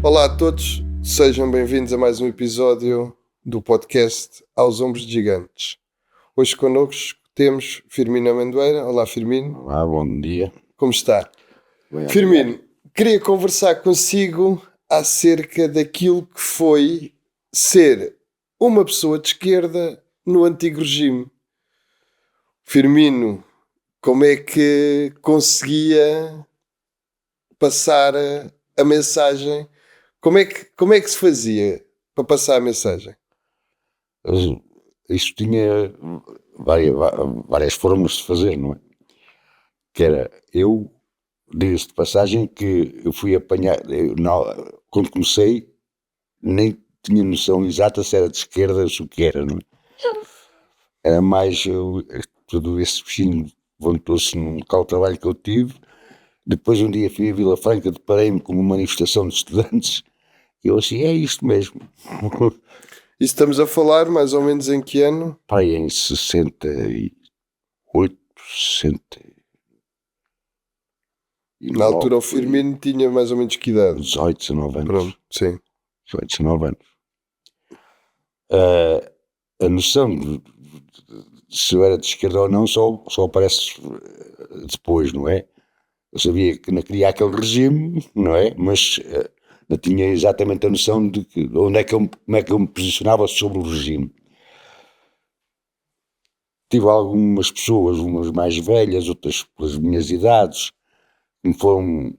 Olá a todos, sejam bem-vindos a mais um episódio do podcast Aos Ombros de Gigantes. Hoje connosco temos Firmino Amendoeira. Olá, Firmino. Olá, bom dia. Como está? Bem, Firmino, queria conversar consigo acerca daquilo que foi ser uma pessoa de esquerda no antigo regime. Firmino, como é que conseguia passar a mensagem? Como é que se fazia para passar a mensagem? Isto tinha várias formas de fazer, não é? Que era, digo-se de passagem que eu fui apanhar, quando comecei, nem tinha noção exata se era de esquerda ou se o que era, não é? Era mais, todo esse bichinho levantou-se num local de trabalho que eu tive. Depois um dia fui a Vila Franca, deparei-me com uma manifestação de estudantes e eu assim, é isto mesmo. E estamos a falar mais ou menos em que ano? Pai, em 68, 60. Na altura o Firmino tinha mais ou menos que idade? 18, 19 anos. Pronto, sim. 18, 19 anos. A noção de se eu era de esquerda ou não só aparece depois, não é? Eu sabia que não queria aquele regime, não é? Mas não tinha exatamente a noção de como é que eu me posicionava sobre o regime. Tive algumas pessoas, umas mais velhas, outras pelas minhas idades, que me foram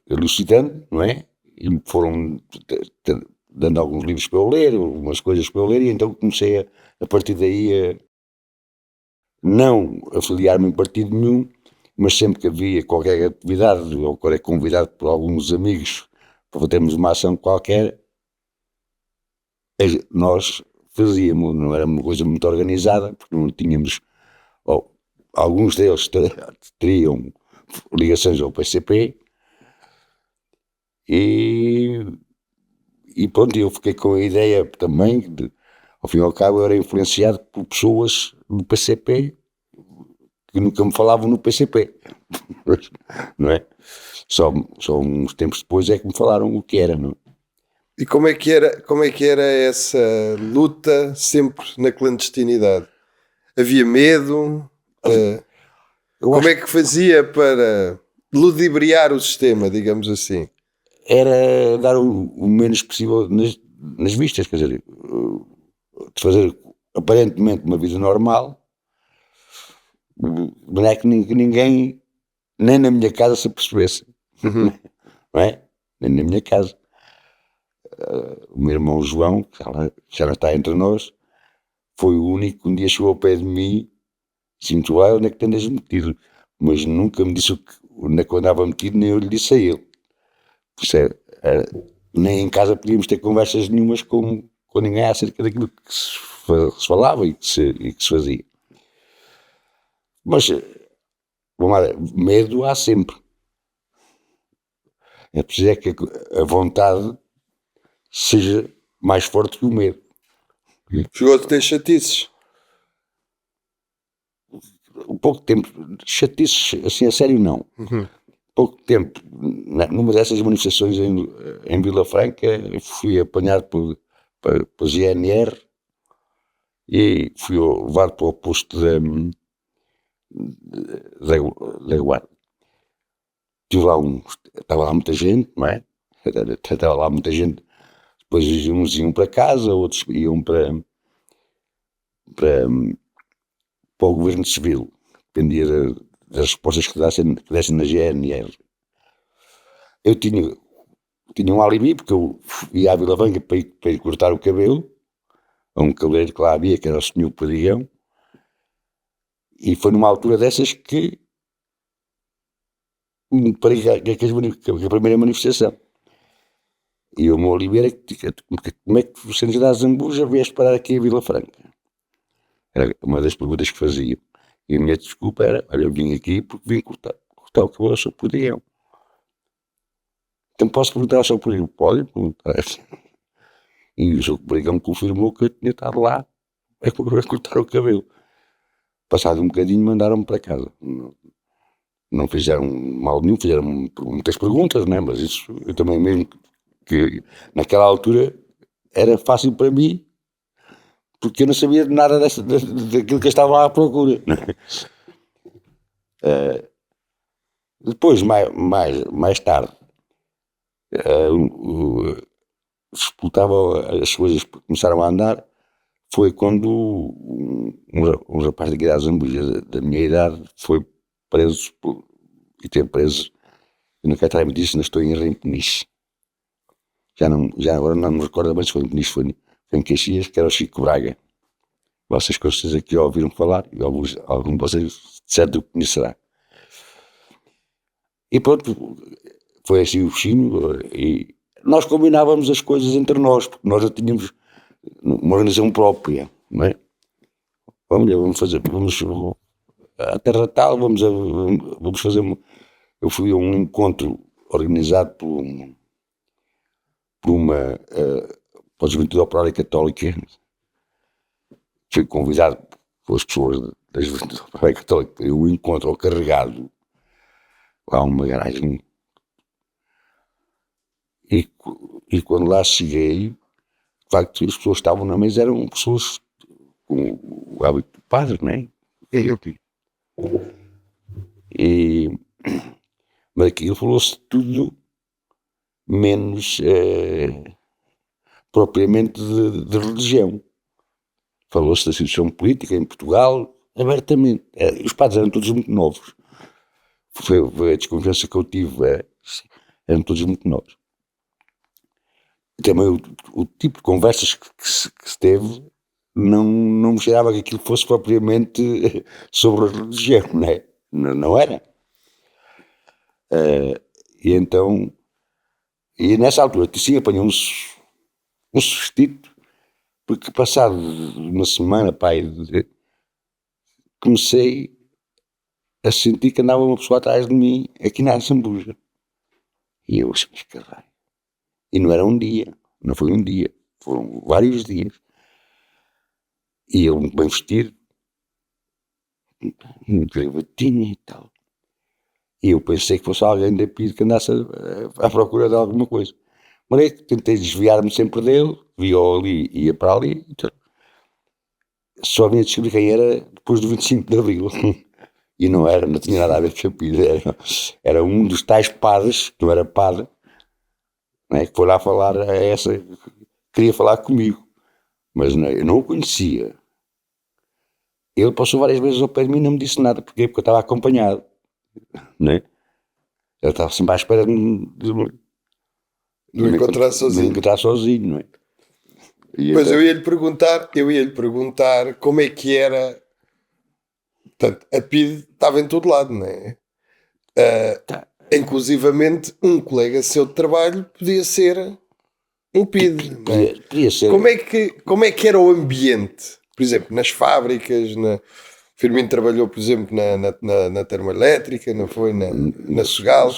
elucidando, não é? E me foram dando alguns livros para eu ler, algumas coisas para eu ler, e então comecei a partir daí a não afiliar-me em partido nenhum, mas sempre que havia qualquer atividade, ou quando é convidado por alguns amigos para fazermos uma ação qualquer, nós fazíamos, não era uma coisa muito organizada, porque não tínhamos, alguns deles teriam ligações ao PCP, e pronto, eu fiquei com a ideia também de, ao fim e ao cabo, eu era influenciado por pessoas do PCP que nunca me falavam no PCP, não é? Só uns tempos depois é que me falaram o que era, não é? E como é que era essa luta sempre na clandestinidade? Havia medo? Como é que fazia para ludibriar o sistema, digamos assim? Era dar o menos possível nas vistas, quer dizer, de fazer aparentemente uma vida normal, não é que ninguém, nem na minha casa, se apercebesse, não é? Nem na minha casa. O meu irmão João, que já não está entre nós, foi o único que um dia chegou ao pé de mim e disse: tu vai, onde é que te andas metido? Mas nunca me disse onde é que eu andava metido, nem eu lhe disse a ele. Nem em casa podíamos ter conversas nenhumas com ninguém acerca daquilo que se falava e que se fazia. Mas, vamos lá, medo há sempre. É preciso que a vontade seja mais forte que o medo. Chegou a ter chatices? Um pouco tempo, chatices, assim a sério não. Pouco tempo, numa dessas manifestações em Vila Franca, fui apanhado pela GNR e fui levado para o posto da Guarda. Estava lá muita gente, não é? Estava lá muita gente. Depois uns iam para casa, outros iam para o governo civil. Dependia das respostas que dessem na GNR. Eu tinha um alibi, porque eu ia à Vila Franca para ir cortar o cabelo, a um cabeleireiro que lá havia, que era o Senhor Padigão, e foi numa altura dessas que me parei a primeira manifestação. E o meu alibi era como é que você nos dá a Zambuja vieste parar aqui a Vila Franca? Era uma das perguntas que fazia. E a minha desculpa era: olha, eu vim aqui porque vim cortar o cabelo ao Senhor Padigão. Então posso perguntar ao Senhor Padigão? Pode perguntar. E o Senhor Padigão confirmou que eu tinha estado lá a cortar o cabelo. Passado um bocadinho mandaram-me para casa. Não fizeram mal nenhum, fizeram muitas perguntas, né? Mas isso eu também mesmo que naquela altura era fácil para mim, porque eu não sabia de nada daquilo que eu estava lá à procura. Depois, mais tarde, disputava, as coisas começaram a andar, foi quando um rapaz daqui da Zambuja, da minha idade, foi preso, e teve preso, eu não quero estar a mentir, não estou em Peniche. Já agora não me recordo bem se foi em Peniche, foi em Caxias, que era o Chico Braga. Vocês com certeza que já ouviram falar, e algum de vocês certo conhecerá. E pronto, foi assim o Chino, e nós combinávamos as coisas entre nós, porque nós já tínhamos uma organização própria, não é? Vamos fazer, à terra tal, vamos fazer, eu fui a um encontro organizado por uma, pela Juventude Operária Católica, fui convidado pelas pessoas da Juventude Operária Católica, eu encontro ao carregado, lá uma garagem, e quando lá cheguei, de facto, as pessoas que estavam na mesa eram pessoas com o hábito do padre, não é? Mas aquilo falou-se tudo menos propriamente de religião. Falou-se da situação política em Portugal abertamente. Os padres eram todos muito novos. Foi a desconfiança que eu tive. Eram todos muito novos. E também o tipo de conversas que se teve não me cheirava que aquilo fosse propriamente sobre a religião, não é? Não era. E então, e nessa altura, sim, apanhou um sustito, porque passado uma semana, pai, comecei a sentir que andava uma pessoa atrás de mim, aqui na Zambuja. E eu achei, caralho. E não era um dia, não foi um dia, foram vários dias. E ele muito bem vestido, muito gravatinho e tal. E eu pensei que fosse alguém da PID que andasse à procura de alguma coisa. Mas é que tentei desviar-me sempre dele, via-o ali, ia para ali. Então, só vinha descobrir quem era depois do 25 de Abril. E não tinha nada a ver com a PID. Era um dos tais padres, que não era padre, não é, que foi lá falar a essa, queria falar comigo. Mas não, eu não o conhecia. Ele passou várias vezes ao pé de mim e não me disse nada. Porquê? Porque eu estava acompanhado. Não é? Ele estava sempre à espera de me encontrar sozinho. Encontrar sozinho, não é? Pois então, eu ia lhe perguntar como é que era. Portanto, a PID estava em todo lado, não é? Inclusivamente, um colega seu de trabalho podia ser um PID. Não é? Podia ser. Como é que era o ambiente? Por exemplo, nas fábricas, Firmino trabalhou, por exemplo, na termoelétrica, não foi? Na Segal.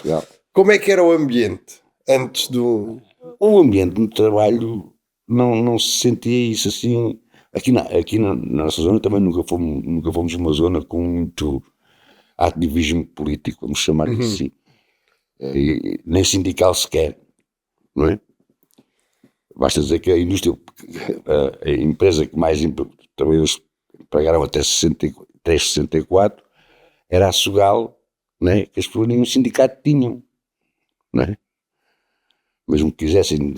Como é que era o ambiente antes do... O ambiente no trabalho não se sentia isso assim. Aqui na nossa zona também nunca fomos uma zona com muito ativismo político, vamos chamar assim. Nem sindical sequer, não é? Basta dizer que a indústria, a empresa que mais trabalhadores pagaram até 63, 64, era a Segal, não é? Que as pessoas nenhum sindicato tinham, não é? Mesmo que quisessem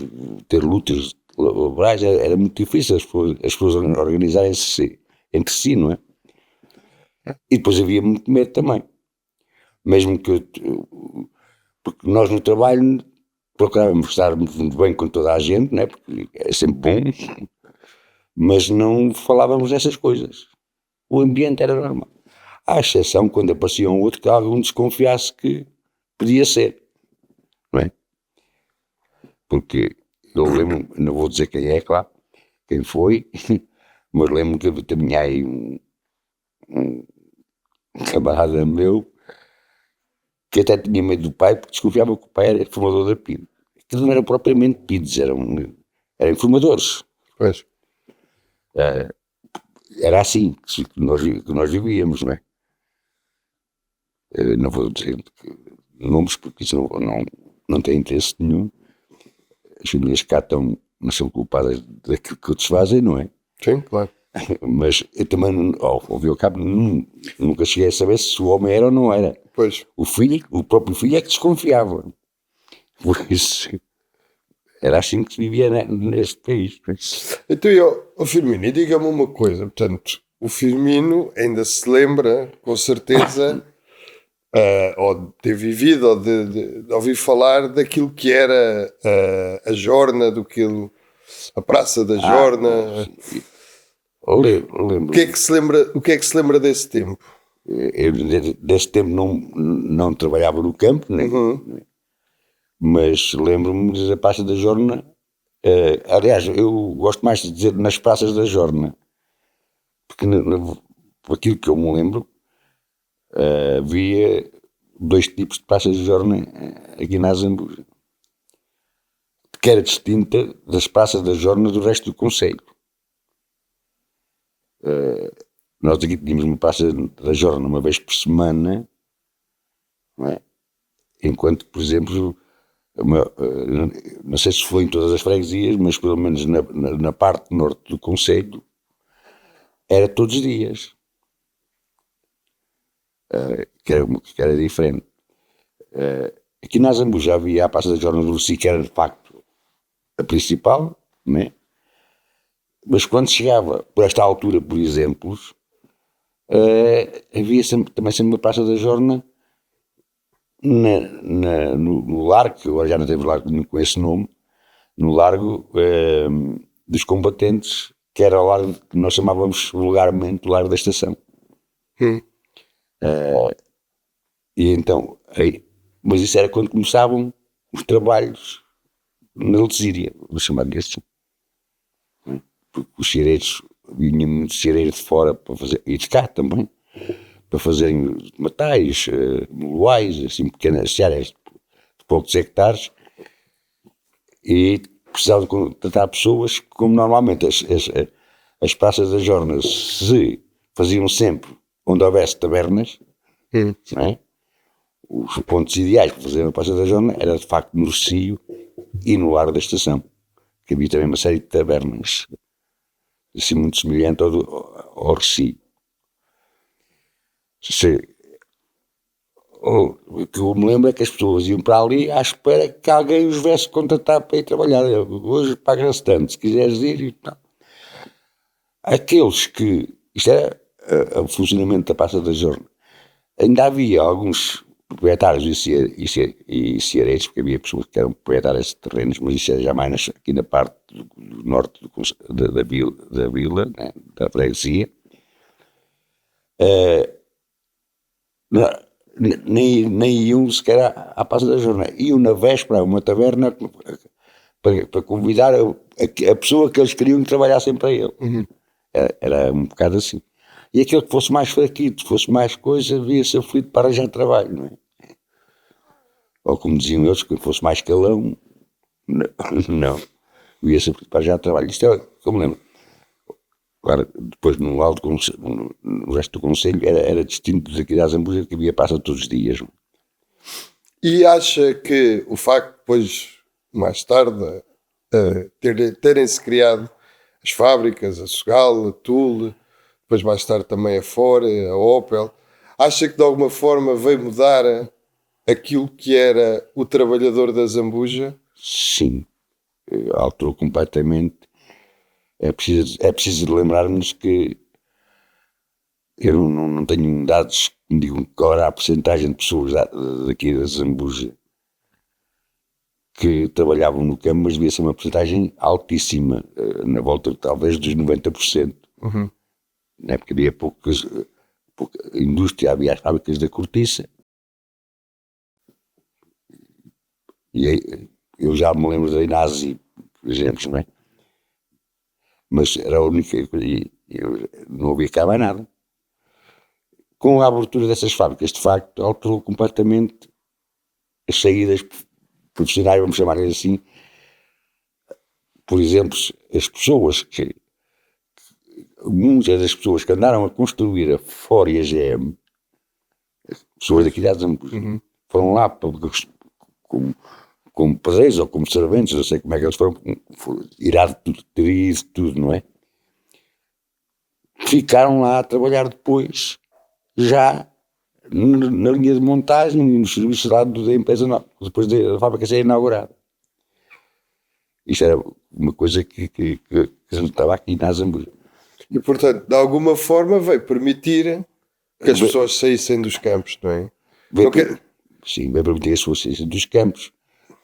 ter lutas laborais, era muito difícil as pessoas organizarem-se entre si, não é? E depois havia muito medo também. Mesmo que porque nós no trabalho procurávamos estar muito bem com toda a gente, não é? Porque é sempre bom, mas não falávamos dessas coisas. O ambiente era normal. À exceção quando aparecia um outro que algum desconfiasse que podia ser, não é? Porque eu lembro, não vou dizer quem é, claro, quem foi, mas lembro que também há aí um camarada meu que até tinha medo do pai, porque desconfiava que o pai era formador da PID. Aquilo não eram propriamente PIDs, eram informadores. Pois. Era assim que nós vivíamos, não é? Não vou dizer nomes porque isso não tem interesse nenhum. as famílias cá estão, não são culpadas daquilo que outros fazem, não é? Sim, claro. Mas eu também, ao fim e ao cabo, nunca cheguei a saber se o homem era ou não era. Pois. O próprio filho é que desconfiava. Por isso, era assim que se vivia neste país. Então, ó Firmino, e diga-me uma coisa, portanto, o Firmino ainda se lembra, com certeza, ou de ter vivido, ou de ouvir falar daquilo que era a Jorna, a Praça da Jorna. Lembro. O que é que se lembra desse tempo? Eu, desse tempo, não trabalhava no campo, né? Mas lembro-me da Praça da Jorna. Aliás, eu gosto mais de dizer nas praças da Jorna, porque por aquilo que eu me lembro, havia 2 tipos de praças da Jorna aqui na Azambuja, que era distinta das praças da Jorna do resto do concelho. Nós aqui tínhamos uma praça da Jorna uma vez por semana, não é? Enquanto, por exemplo, não sei se foi em todas as freguesias, mas pelo menos na parte norte do concelho era todos os dias, que era diferente. Aqui na Azambuja havia a Praça da Jorna do Ursi, que era de facto a principal, não é? Mas quando chegava por esta altura, por exemplo, havia também sempre uma Praça da Jorna no largo, que agora já não temos largo com esse nome, no largo dos combatentes, que era o largo que nós chamávamos vulgarmente o largo da estação. E então, mas isso era quando começavam os trabalhos na Lesíria, vou chamar-lhe assim. Porque os cereiros, vinham muitos cereiros de fora para fazer, e de cá também, para fazerem matais, moluais, assim pequenas áreas de poucos hectares, e precisavam contratar pessoas, como normalmente as praças das Jornas se faziam sempre onde houvesse tabernas, não é? Os pontos ideais para fazer a Praça da Jorna era de facto no Recio e no Largo da Estação, que havia também uma série de tabernas, assim muito semelhante ao Recio. O que eu me lembro é que as pessoas iam para ali à espera que alguém os viesse contratar para ir trabalhar. Hoje paga-se tanto, se quiseres ir e tal. Aqueles que... Isto era o funcionamento da Praça da Jorna. Ainda havia alguns proprietários e ceareiros, porque havia pessoas que eram proprietárias de terrenos, mas isso era já mais aqui na parte do norte da vila, né, da freguesia. Nem iam sequer à Praça da Jorna. Iam na véspera a uma taberna para convidar a pessoa que eles queriam que trabalhassem para ele. Era um bocado assim. E aquele que fosse mais fraquito, fosse mais coisa, devia ser aflito para arranjar trabalho, não é? Ou como diziam eles, que fosse mais calão, não. Devia ser aflito para arranjar trabalho. Isto é como me lembro. Claro, depois no resto do concelho era distinto daqui da Azambuja, que havia praça todos os dias. E acha que o facto, depois, mais tarde, terem-se criado as fábricas, a Sogal, a Thule, depois mais tarde também a Ford, a Opel, acha que de alguma forma veio mudar aquilo que era o trabalhador da Zambuja? Sim, alterou completamente. É preciso lembrarmos que eu não tenho dados que me digam qual era a porcentagem de pessoas daqui da Zambuja que trabalhavam no campo, mas devia ser uma porcentagem altíssima, na volta talvez dos 90%. Na época havia pouca indústria, havia as fábricas da cortiça. E aí, eu já me lembro da Inasi, por exemplo, não é? Mas era a única coisa, e não havia cá mais nada. Com a abertura dessas fábricas, de facto, alterou completamente as saídas profissionais, vamos chamar assim. Por exemplo, as pessoas muitas das pessoas que andaram a construir a Ford e a GM, pessoas daqui de Zambuja, foram lá como padeiros ou como serventes, não sei como é que eles foram irá ter isso tudo, não é? Ficaram lá a trabalhar depois, já na linha de montagem e nos serviços lá da empresa, depois da fábrica ser inaugurada. Isto era uma coisa que a gente estava aqui na Zambuja. E, portanto, de alguma forma veio permitir que as pessoas saíssem dos campos, não é? Sim, veio permitir as pessoas saíssem dos campos,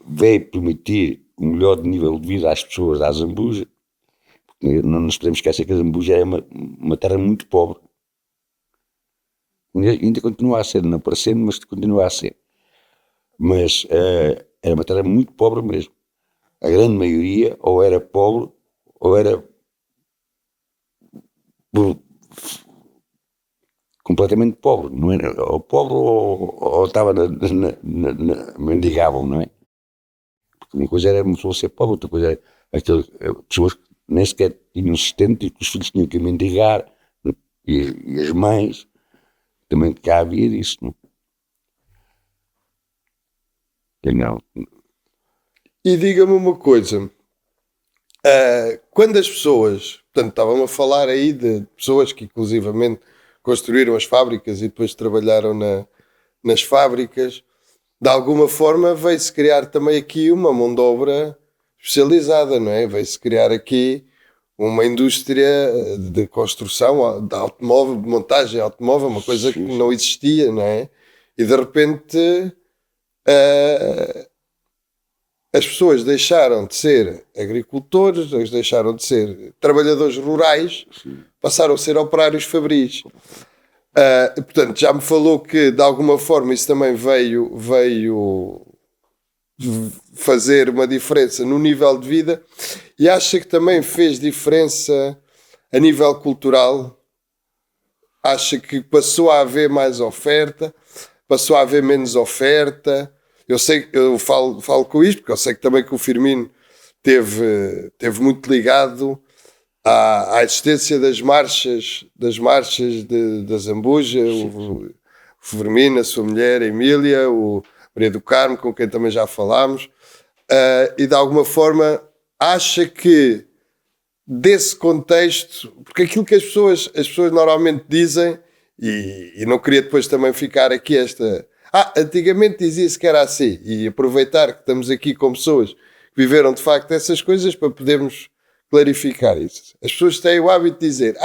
veio permitir um melhor nível de vida às pessoas da Zambuja, porque não nos podemos esquecer que a Zambuja é uma terra muito pobre. Ainda continua a ser, não parecendo, mas continua a ser. Mas era uma terra muito pobre mesmo. A grande maioria ou era pobre ou era completamente pobre, não era? Ou pobre ou estava mendigavam, não é? Porque uma coisa era uma pessoa ser pobre, outra coisa era pessoas que nem sequer tinham sustento e que os filhos tinham que mendigar, e as mães, também cá havia disso, não é? E diga-me uma coisa, quando as pessoas, portanto, estava-me a falar aí de pessoas que inclusivamente construíram as fábricas e depois trabalharam nas fábricas, de alguma forma veio-se criar também aqui uma mão de obra especializada, não é? Veio-se criar aqui uma indústria de construção de automóvel, de montagem de automóvel, uma coisa que não existia, não é? E de repente as pessoas deixaram de ser agricultores, deixaram de ser trabalhadores rurais, passaram a ser operários fabris. Portanto, já me falou que de alguma forma isso também veio fazer uma diferença no nível de vida, e acha que também fez diferença a nível cultural? Acha que passou a haver mais oferta, passou a haver menos oferta? Eu sei, eu falo com isto porque eu sei que também que o Firmino teve muito ligado à existência das marchas da Zambuja, o Firmino, a sua mulher, a Emília, o Maria do Carmo, com quem também já falámos, e de alguma forma acha que desse contexto, porque aquilo que as pessoas normalmente dizem, e não queria depois também ficar aqui antigamente dizia-se que era assim, e aproveitar que estamos aqui com pessoas que viveram de facto essas coisas para podermos clarificar isso. As pessoas têm o hábito de dizer,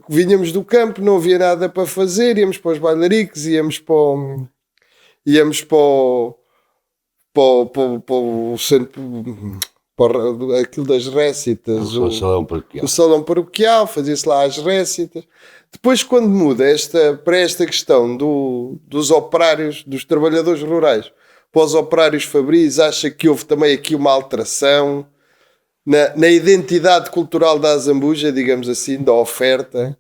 vinhamos do campo, não havia nada para fazer, íamos para os bailaricos, íamos para o centro, aquilo das récitas, o salão paroquial, fazia-se lá as récitas. Depois, quando muda para esta questão dos operários, dos trabalhadores rurais, para os operários fabris, acha que houve também aqui uma alteração na identidade cultural da Zambuja, digamos assim, da oferta?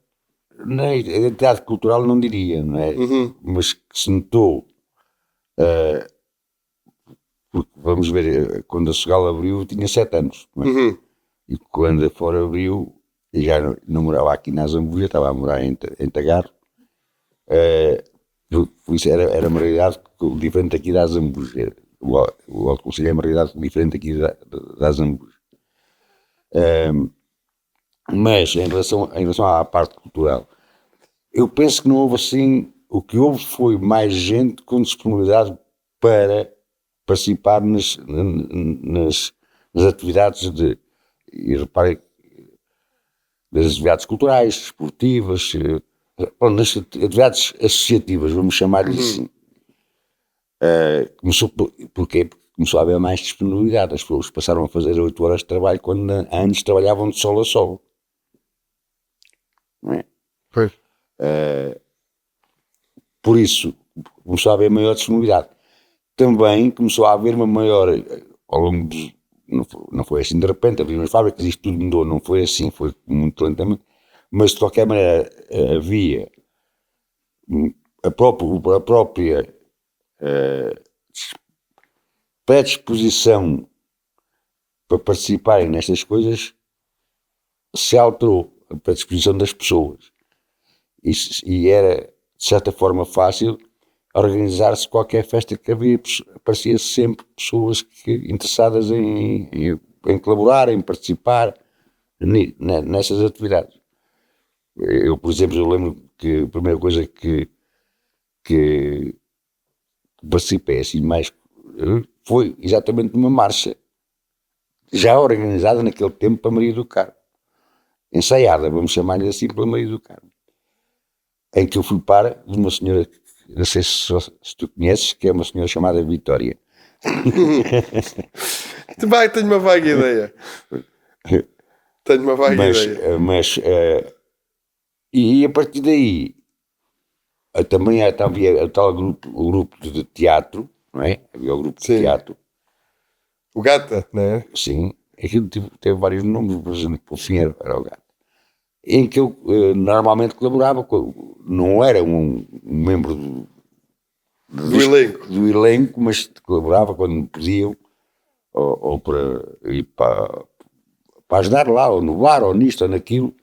Na identidade cultural não diria, não é? Mas que se notou, porque vamos ver, quando a Segal abriu eu tinha 7 anos, não é? E quando a Fora abriu, eu já não morava aqui na Zambuja, estava a morar em Tagarro. Isso era uma realidade diferente aqui da Zambuja. O Alto Conselho é uma realidade diferente aqui da Zambuja. Mas em relação à parte cultural, eu penso que não houve assim. O que houve foi mais gente com disponibilidade para participar nas atividades e reparem, das atividades culturais, esportivas, nas atividades associativas, vamos chamar-lhe assim. Porquê? Porque começou a haver mais disponibilidade. As pessoas passaram a fazer 8 horas de trabalho quando antes trabalhavam de sol a sol. Não é? Pois. Por isso, começou a haver maior disponibilidade. Também começou a haver uma maior, ao longo dos, não foi assim de repente, abriram as fábricas, isto tudo mudou, não foi assim, foi muito lentamente, mas de qualquer maneira havia a própria predisposição para participarem nestas coisas se alterou, a predisposição das pessoas, e era de certa forma fácil. a organizar-se qualquer festa que havia, aparecia sempre pessoas interessadas em colaborar, em participar nessas atividades. Eu, por exemplo, eu lembro que a primeira coisa que participei assim mais foi exatamente numa marcha já organizada naquele tempo para Maria do Carmo, ensaiada, vamos chamar-lhe assim, para Maria do Carmo, em que eu fui para de uma senhora, não sei se tu conheces, que é uma senhora chamada Vitória. Tenho uma vaga ideia. Tenho uma vaga ideia. E a partir daí também havia o grupo de teatro, não é? Havia o grupo de teatro. O Gata, não é? Sim, aquilo teve vários nomes, mas por fim era o Gata. Em que eu normalmente colaborava, não era um membro do elenco, mas colaborava quando me pediam, ou para ir para ajudar lá, ou no bar, ou nisto, ou naquilo,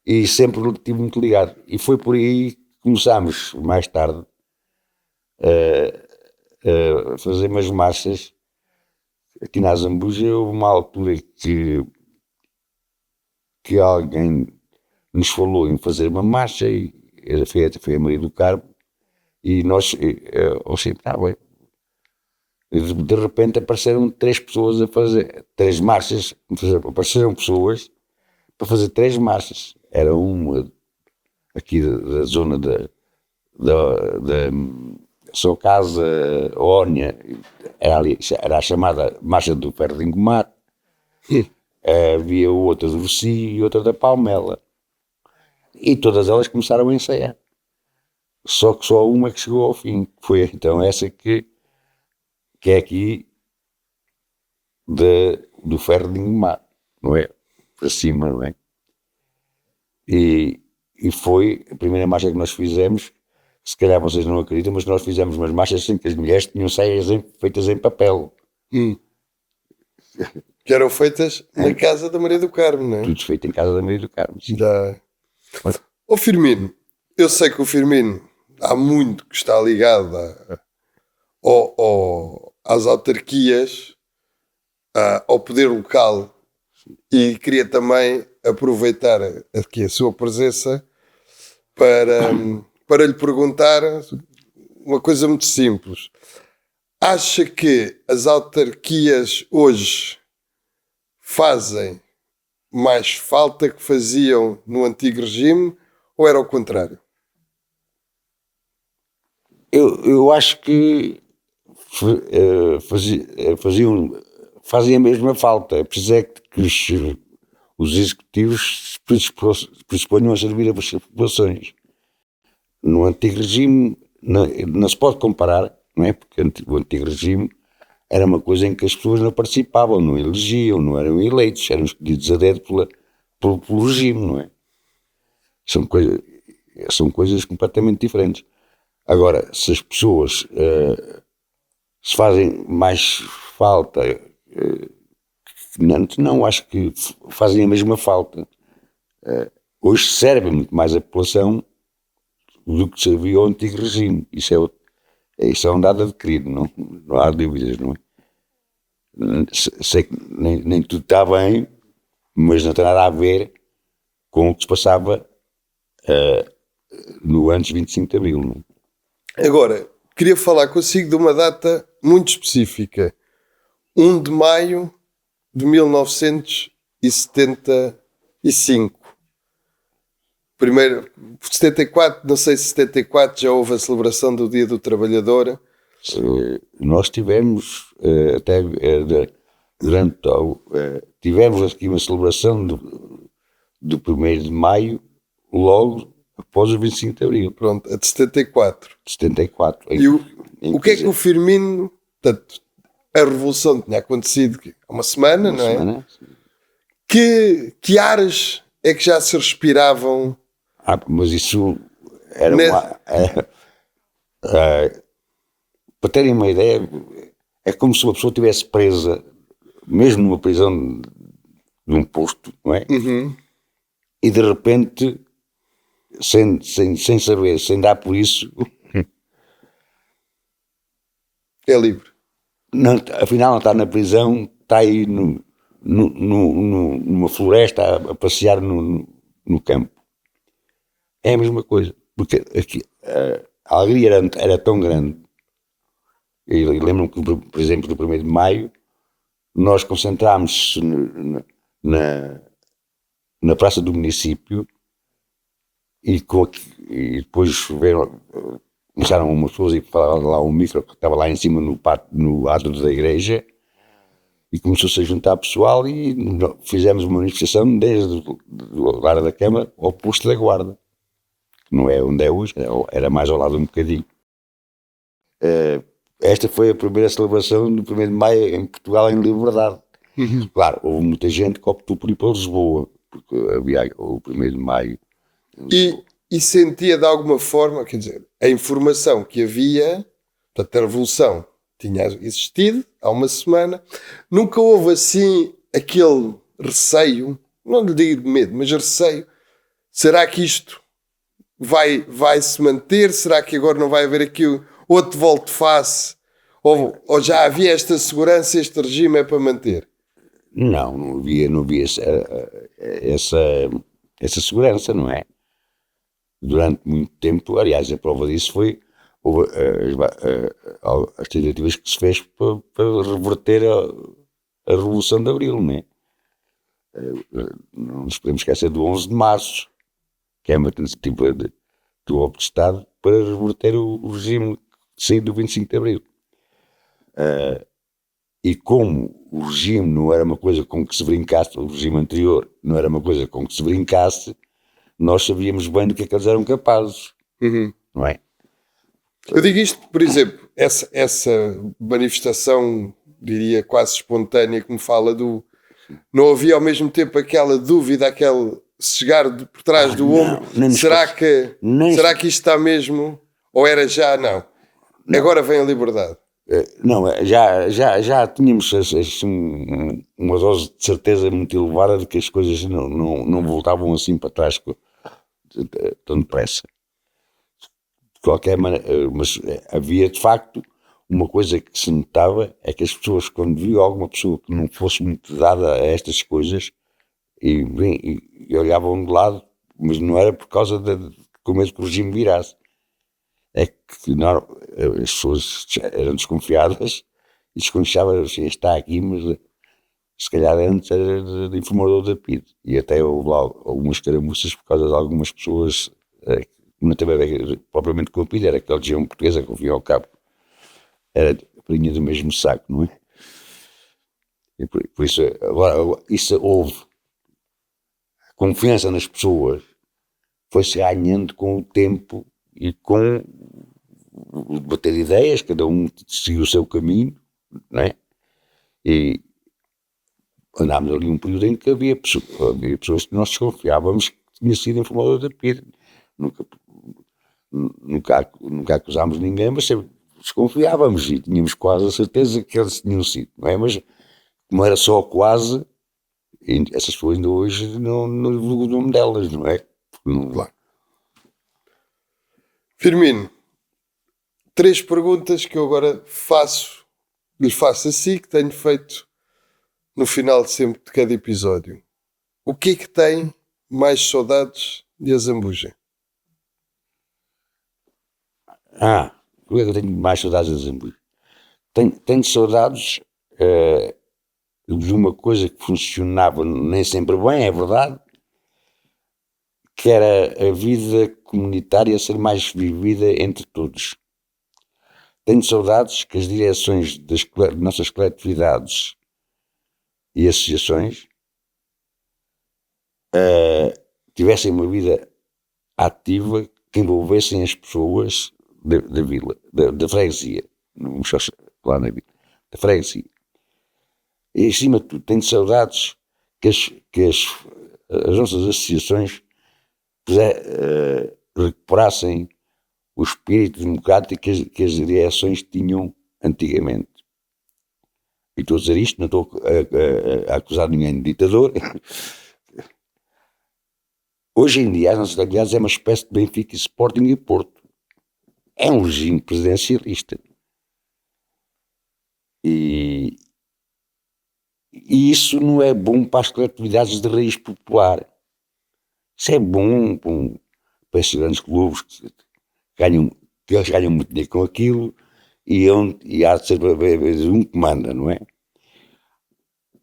e sempre estive muito ligado. E foi por aí que começámos, mais tarde, a fazer umas marchas. Aqui na Zambuja houve uma altura que alguém nos falou em fazer uma marcha, e foi a Maria do Carmo, e nós, eu sempre, bem. De repente apareceram 3 pessoas a fazer 3 marchas, apareceram pessoas para fazer 3 marchas. Era uma aqui da zona da sua casa, Ónia, era a chamada Marcha do Ferro de Engomar. Havia outra do Ursi e outra da Palmela. E todas elas começaram a ensaiar. Só que só uma que chegou ao fim. Foi então essa que é aqui do Ferro de Engomar, não é? Para cima, não é? E foi a primeira marcha que nós fizemos. Se calhar vocês não acreditam, mas nós fizemos umas marchas assim que as mulheres tinham saias feitas em papel. Que eram feitas na casa da Maria do Carmo, não é? Tudo feito em casa da Maria do Carmo. Ó Firmino, eu sei que o Firmino há muito que está ligado às autarquias, ao poder local, e queria também aproveitar aqui a sua presença para lhe perguntar uma coisa muito simples. Acha que as autarquias hoje fazem mais falta que faziam no antigo regime, ou era o contrário? Eu acho que fazem a mesma falta. É preciso é que os executivos se predisponham a servir as populações. No antigo regime não se pode comparar, não é? Porque o antigo regime era uma coisa em que as pessoas não participavam, não elegiam, não eram eleitos, eram escolhidos a dedo pelo regime, não é? São coisas completamente diferentes. Agora, se as pessoas se fazem mais falta que antes, não, acho que fazem a mesma falta. Hoje serve muito mais a população do que servia ao antigo regime. Isso é um dado adquirido, não há dúvidas, não é? Sei que nem tudo está bem, mas não tem nada a ver com o que se passava no antes 25 de Abril. Não é? Agora, queria falar consigo de uma data muito específica. 1 de maio de 1975. Primeiro, 74, não sei se 74 já houve a celebração do Dia do Trabalhador. Nós tivemos até durante tivemos aqui uma celebração do 1º de maio, logo após o 25 de Abril. Pronto, a de 74. De 74. E o que é que o Firmino... Portanto, a Revolução tinha acontecido há uma semana, não é? Semana. Que ares é que já se respiravam? Mas isso era para terem uma ideia, é como se uma pessoa estivesse presa, mesmo numa prisão de um posto, não é? Uhum. E de repente, sem saber, sem dar por isso, É livre. Não, afinal não está na prisão, está aí numa floresta a passear no campo. É a mesma coisa, porque aqui, a alegria era tão grande. Eu lembro-me que, por exemplo, no 1º de Maio, nós concentrámos na praça do município e depois começaram umas pessoas a falar lá um micro que estava lá em cima no átrio da igreja, e começou-se a juntar pessoal e fizemos uma manifestação desde o lar da Câmara ao posto da Guarda, que não é onde é hoje, era mais ao lado um bocadinho. Esta foi a primeira celebração do 1º de Maio em Portugal em liberdade. Claro, houve muita gente que optou por ir para Lisboa, porque havia o 1º de Maio. E sentia de alguma forma, quer dizer, a informação que havia, portanto, a revolução tinha existido há uma semana, nunca houve assim aquele receio, não lhe digo medo, mas receio. Será que isto vai se manter? Será que agora não vai haver aqui outro volte-face? Ou já havia esta segurança, este regime é para manter? Não havia essa segurança, não é? Durante muito tempo, aliás, a prova disso foi as tentativas que se fez para reverter a Revolução de Abril, não é? Não nos podemos esquecer do 11 de Março, que é uma tentativa do golpe de Estado para reverter o regime saído do 25 de Abril. E como o regime não era uma coisa com que se brincasse, o regime anterior não era uma coisa com que se brincasse, nós sabíamos bem do que é que eles eram capazes, não é? Eu digo isto, por exemplo, essa manifestação, diria, quase espontânea, que me fala do... Não havia ao mesmo tempo aquela dúvida, aquele chegar por trás do ombro, será que isto está mesmo, ou era já, não. Agora vem a liberdade. Não, já tínhamos uma dose de certeza muito elevada de que as coisas não voltavam assim para trás tão depressa. De qualquer maneira, mas havia de facto uma coisa que se notava, é que as pessoas, quando viam alguma pessoa que não fosse muito dada a estas coisas, e olhavam de lado, mas não era por causa com medo que o regime virasse. É que as pessoas eram desconfiadas e desconfiavam assim, está aqui, mas se calhar antes era de informador da PID. E até houve lá algumas caramuças por causa de algumas pessoas que não teve a ver propriamente com a PID, era aquela região portuguesa que, ao fim e ao cabo, era a farinha do mesmo saco, não é? E por isso, agora, isso houve. A confiança nas pessoas foi-se ganhando com o tempo e com o debater ideias, cada um seguiu o seu caminho, não é? E andámos ali um período em que havia pessoas que nós desconfiávamos que tinha sido informador da PID. Nunca acusámos ninguém, mas sempre desconfiávamos e tínhamos quase a certeza que eles tinham sido, não é? Mas como era só quase, essas pessoas ainda hoje não divulgam o nome delas, não é? Claro. Firmino, 3 perguntas que eu agora lhe faço a si, que tenho feito no final de sempre de cada episódio. O que é que tem mais saudades de Azambuja? O que é que eu tenho mais saudades de Azambuja? Tenho saudades de uma coisa que funcionava nem sempre bem, é verdade, que era a vida comunitária ser mais vivida entre todos. Tenho saudades que as direções das nossas coletividades e associações tivessem uma vida ativa que envolvessem as pessoas da vila, da freguesia, não só lá na vila, da freguesia. E acima de tudo, tenho saudades que as nossas associações recuperassem o espírito democrático que as direções tinham antigamente. E estou a dizer isto, não estou a acusar ninguém de ditador. Hoje em dia, as nossas atividades é uma espécie de Benfica, Sporting e Porto. É um regime presidencialista. E isso não é bom para as coletividades de raiz popular. Isso é bom para esses grandes clubes que eles ganham muito dinheiro com aquilo e há de ser um que manda, não é?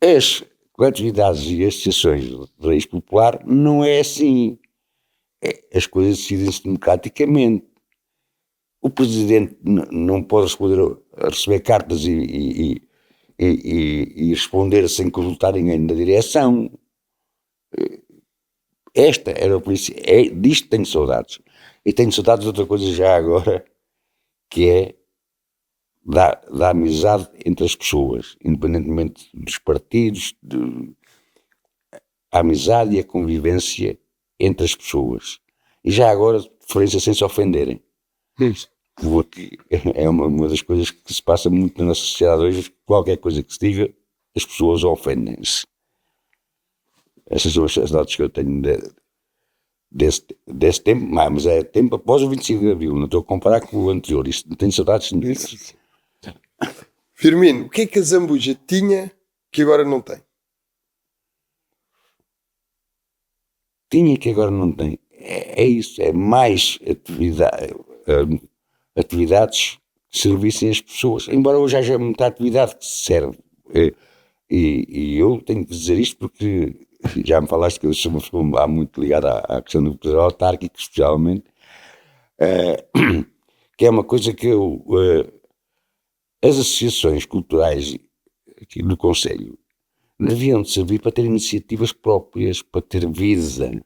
As coletividades e associações de raiz popular não é assim. As coisas decidem-se democraticamente. O presidente não pode receber cartas e responder sem consultar ninguém da direção. Esta era o princípio. Disto tenho saudades. E tenho saudades de outra coisa já agora, que é da amizade entre as pessoas, independentemente dos partidos, a amizade e a convivência entre as pessoas. E já agora, de preferência sem se ofenderem. Porque é uma das coisas que se passa muito na nossa sociedade hoje. Qualquer coisa que se diga, as pessoas ofendem-se. Essas são as saudades que eu tenho desse tempo, mas é tempo após o 25 de Abril, não estou a comparar com o anterior. Isso não tenho saudades disso. Firmino, o que é que a Zambuja tinha que agora não tem? Tinha que agora não tem. É isso, é mais atividades que servissem as pessoas. Embora hoje haja muita atividade que se serve. E eu tenho que dizer isto porque já me falaste que eu sou uma pessoa muito ligada à questão do poder autárquico, especialmente, que é uma coisa que as associações culturais aqui do Conselho deviam de servir para ter iniciativas próprias, para ter vida.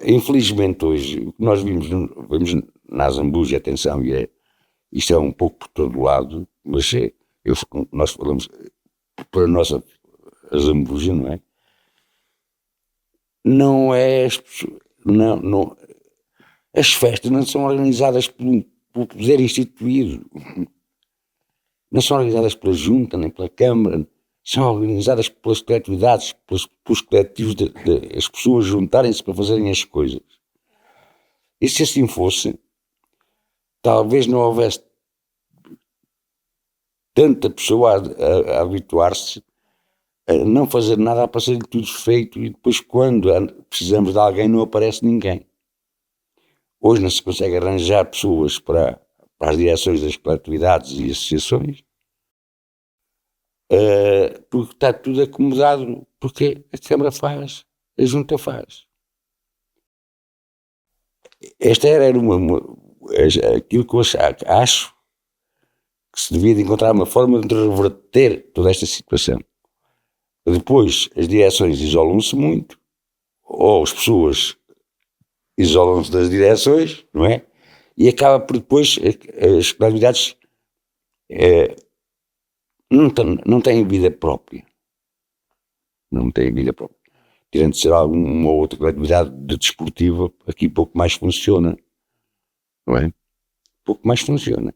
Infelizmente hoje, o que nós vimos na Zambuja, atenção, isto é um pouco por todo lado, mas nós falamos para a nossa Zambuja, não é? Não é as festas não são organizadas pelo poder instituído, não são organizadas pela Junta nem pela Câmara, são organizadas pelas coletividades, pelos coletivos as pessoas juntarem-se para fazerem as coisas. E se assim fosse, talvez não houvesse tanta pessoa a habituar-se a não fazer nada, a passar tudo feito, e depois quando precisamos de alguém não aparece ninguém. Hoje não se consegue arranjar pessoas para as direções das coletividades e associações, porque está tudo acomodado, porque a Câmara faz, a Junta faz. Esta era aquilo que eu acho que se devia de encontrar uma forma de reverter toda esta situação. Depois as direções isolam-se muito, ou as pessoas isolam-se das direções, não é? E acaba por depois as coletividades não têm vida própria. Não têm vida própria. Tirando de ser alguma outra coletividade desportiva, aqui pouco mais funciona. Não é? Pouco mais funciona.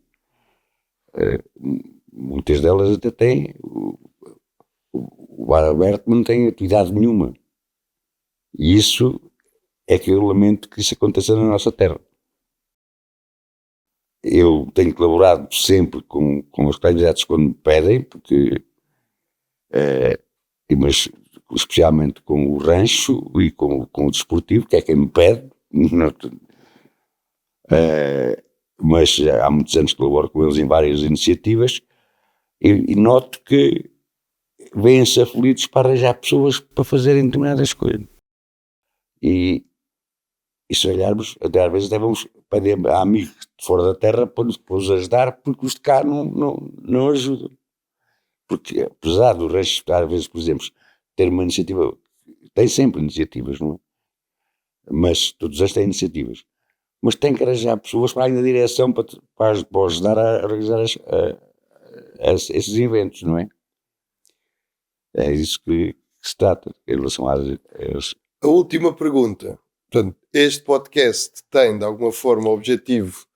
Muitas delas até têm o bar aberto, mas não têm atividade nenhuma. E isso é que eu lamento que isso aconteça na nossa terra. Eu tenho colaborado sempre com as coletividades quando me pedem, porque mas especialmente com o rancho e com o desportivo, que é quem me pede. Mas há muitos anos que colaboro com eles em várias iniciativas e noto que vêm-se aflitos para arranjar pessoas para fazerem determinadas coisas. E se olharmos, até às vezes vamos pedir a amigos de fora da terra para nos ajudar, porque os de cá não ajudam. Porque apesar do rancho, às vezes, por exemplo, ter uma iniciativa, tem sempre iniciativas, não é? Mas todos eles têm iniciativas. Mas tem que arranjar pessoas para ir na direção para ajudar a organizar esses eventos, não é? É isso que se trata em relação às. A última pergunta. Portanto, este podcast tem, de alguma forma, o objetivo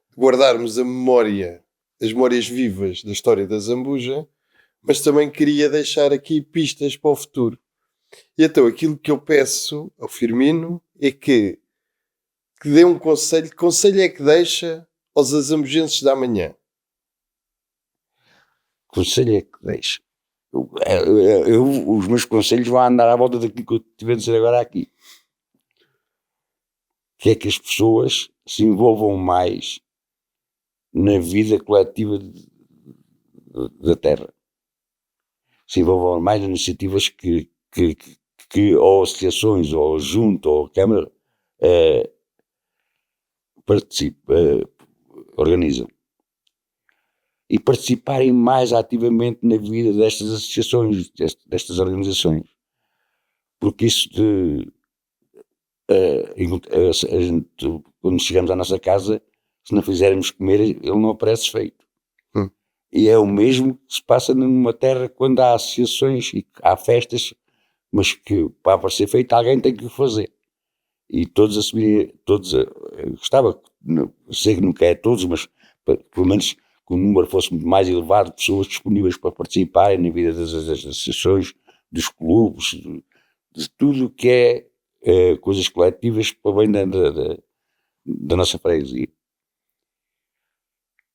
de guardarmos as memórias vivas da história da Zambuja, mas também queria deixar aqui pistas para o futuro. E então, aquilo que eu peço ao Firmino é que dê um conselho. Que conselho é que deixa aos azambujenses da manhã? conselho é que deixo. Os meus conselhos vão andar à volta daquilo que eu estive a dizer agora aqui. Que é que as pessoas se envolvam mais na vida coletiva da Terra. Se envolvam mais nas iniciativas que ou associações, ou junto, ou Câmara organizam. E participarem mais ativamente na vida destas associações, destas organizações. Porque isso quando chegamos à nossa casa, se não fizermos comer, ele não aparece feito. E é o mesmo que se passa numa terra quando há associações e há festas, mas que para aparecer feito alguém tem que o fazer. E todos assumirem, gostava, sei que nunca é todos, mas pelo menos que o número fosse muito mais elevado de pessoas disponíveis para participarem na vida das associações, dos clubes, de tudo o que é coisas coletivas para bem da nossa freguesia.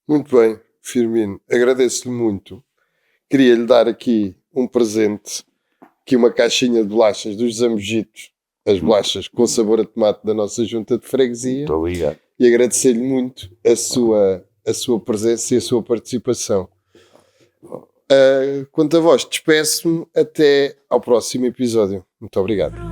Muito bem, Firmino, agradeço-lhe muito. Queria-lhe dar aqui um presente, aqui uma caixinha de bolachas dos Zambujitos, as bolachas com sabor a tomate da nossa junta de freguesia. Muito obrigado. E agradecer-lhe muito a sua presença e a sua participação. Quanto a vós, despeço-me até ao próximo episódio. Muito obrigado.